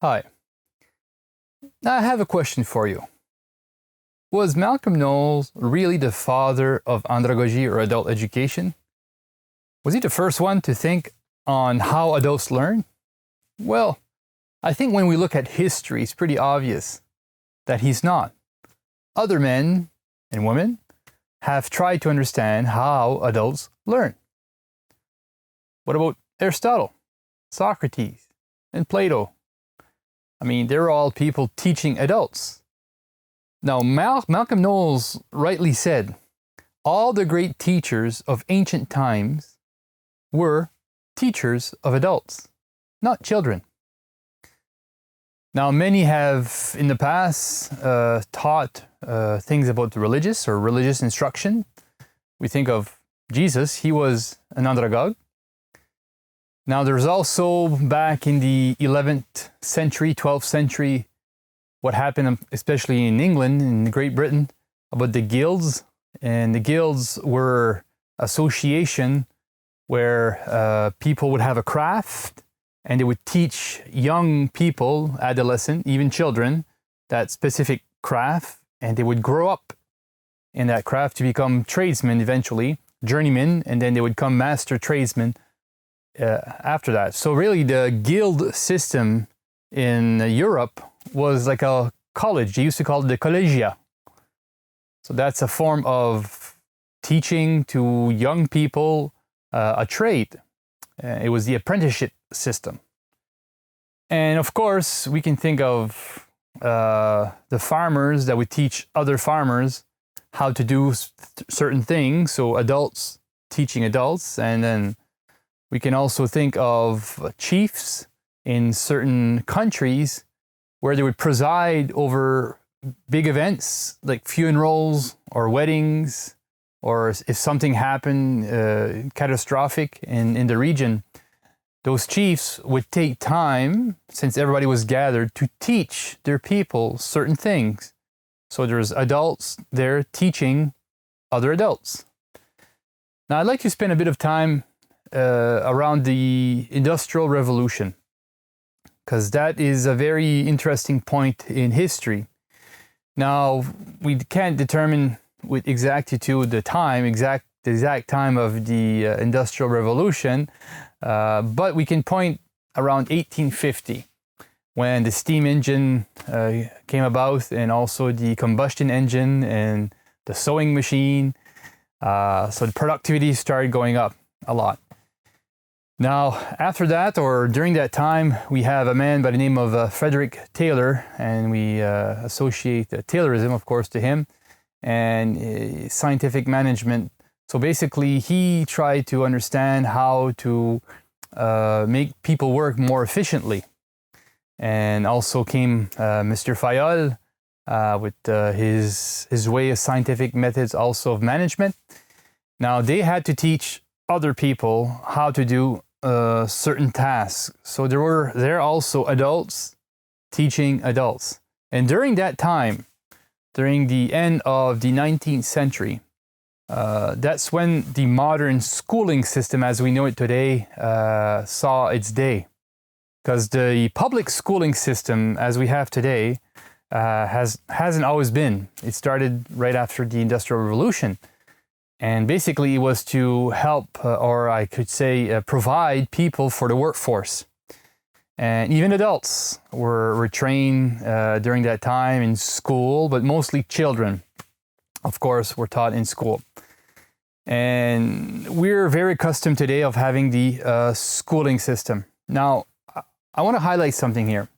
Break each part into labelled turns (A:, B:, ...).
A: Hi. Now I have a question for you. Was Malcolm Knowles really the father of Andragogy, or adult education? Was he the first one to think on how adults learn? Well, I think when we look at history, it's pretty obvious that he's not. Other men and women have tried to understand how adults learn. What about Aristotle, Socrates, and Plato? I mean, they're all people teaching adults. Now, Malcolm Knowles rightly said, all the great teachers of ancient times were teachers of adults, not children. Now, many have in the past taught things about the religious instruction. We think of Jesus, he was an Andragogy. Now, there's also back in the 11th century, 12th century, what happened, especially in England, in Great Britain, about the guilds. And the guilds were association where people would have a craft and they would teach young people, adolescent, even children, that specific craft, and they would grow up in that craft to become tradesmen eventually, journeymen, and then they would become master tradesmen after that. So really the guild system in Europe was like a college. They used to call it the collegia. So that's a form of teaching to young people a trade. It was the apprenticeship system. And of course, we can think of the farmers that would teach other farmers how to do certain things. So adults teaching adults. And then we can also think of chiefs in certain countries where they would preside over big events like funerals or weddings, or if something happened catastrophic in the region, those chiefs would take time, since everybody was gathered, to teach their people certain things. So there's adults there teaching other adults. Now, I'd like to spend a bit of time around the Industrial Revolution, because that is a very interesting point in history. Now, we can't determine with exactitude the exact time of the Industrial Revolution, but we can point around 1850, when the steam engine came about, and also the combustion engine and the sewing machine. So the productivity started going up a lot. Now, after that, or during that time, we have a man by the name of Frederick Taylor, and we associate Taylorism, of course, to him, and scientific management. So basically, he tried to understand how to make people work more efficiently. And also came Mr. Fayol with his way of scientific methods also of management. Now, they had to teach other people how to do certain tasks. So there also adults teaching adults. And during that time, during the end of the 19th century, that's when the modern schooling system as we know it today saw its day. Because the public schooling system as we have today hasn't always been. It started right after the Industrial Revolution. And basically it was to help, or I could say provide people for the workforce. And even adults were trained during that time in school, but mostly children, of course, were taught in school. And we're very accustomed today of having the schooling system. Now, I want to highlight something here.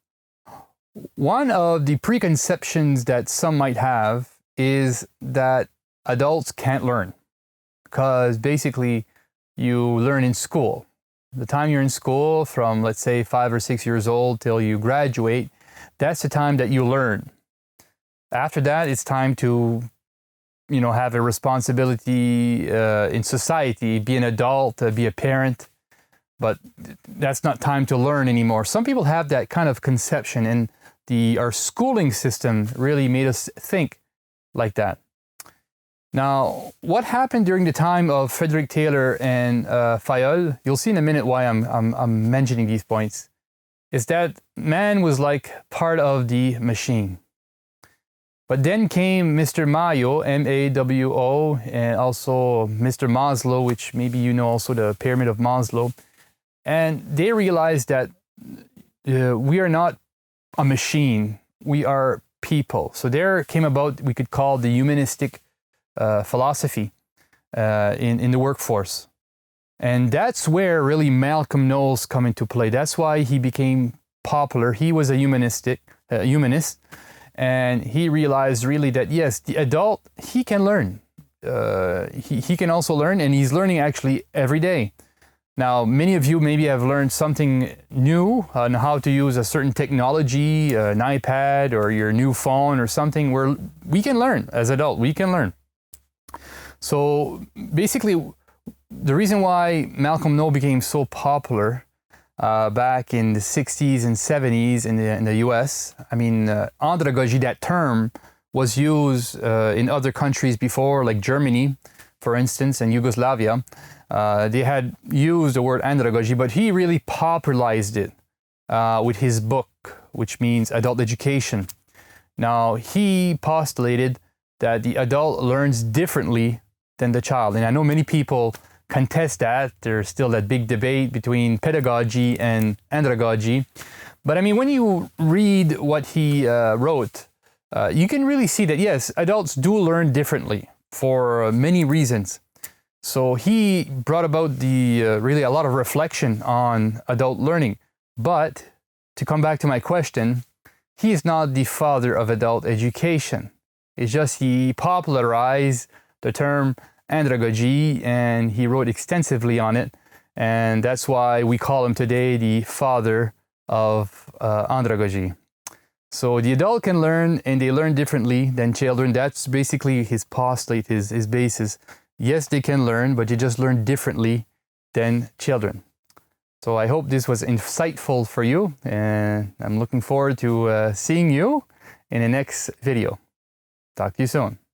A: One of the preconceptions that some might have is that adults can't learn, because basically you learn in school. The time you're in school, from let's say 5 or 6 years old till you graduate, that's the time that you learn. After that, it's time to, have a responsibility in society, be an adult, be a parent. But that's not time to learn anymore. Some people have that kind of conception, and our schooling system really made us think like that. Now, what happened during the time of Frederick Taylor and Fayol, you'll see in a minute why I'm mentioning these points, is that man was like part of the machine. But then came Mr. Mayo, M-A-W-O, and also Mr. Maslow, which maybe you know also the pyramid of Maslow. And they realized that we are not a machine, we are people. So there came about, we could call the humanistic philosophy in the workforce. And that's where really Malcolm Knowles come into play. That's why he became popular. He was a humanist, and he realized really that yes, the adult, he can learn. He can also learn, and he's learning actually every day. Now, many of you maybe have learned something new on how to use a certain technology, an iPad or your new phone or something where we can learn as adults, we can learn. So basically, the reason why Malcolm Knowles became so popular back in the 60s and 70s in the US, I mean, Andragogy, that term was used in other countries before, like Germany, for instance, and Yugoslavia. They had used the word Andragogy, but he really popularized it with his book, which means adult education. Now, he postulated that the adult learns differently than the child. And I know many people contest that. There's still that big debate between pedagogy and andragogy. But I mean, when you read what he wrote, you can really see that, yes, adults do learn differently for many reasons. So he brought about really a lot of reflection on adult learning. But to come back to my question, he is not the father of adult education. It's just he popularized the term andragogy, and he wrote extensively on it, and that's why we call him today the father of andragogy. So the adult can learn, and they learn differently than children. That's basically his postulate, his basis. Yes, they can learn, but they just learn differently than children. So I hope this was insightful for you, and I'm looking forward to seeing you in the next video. Talk to you soon.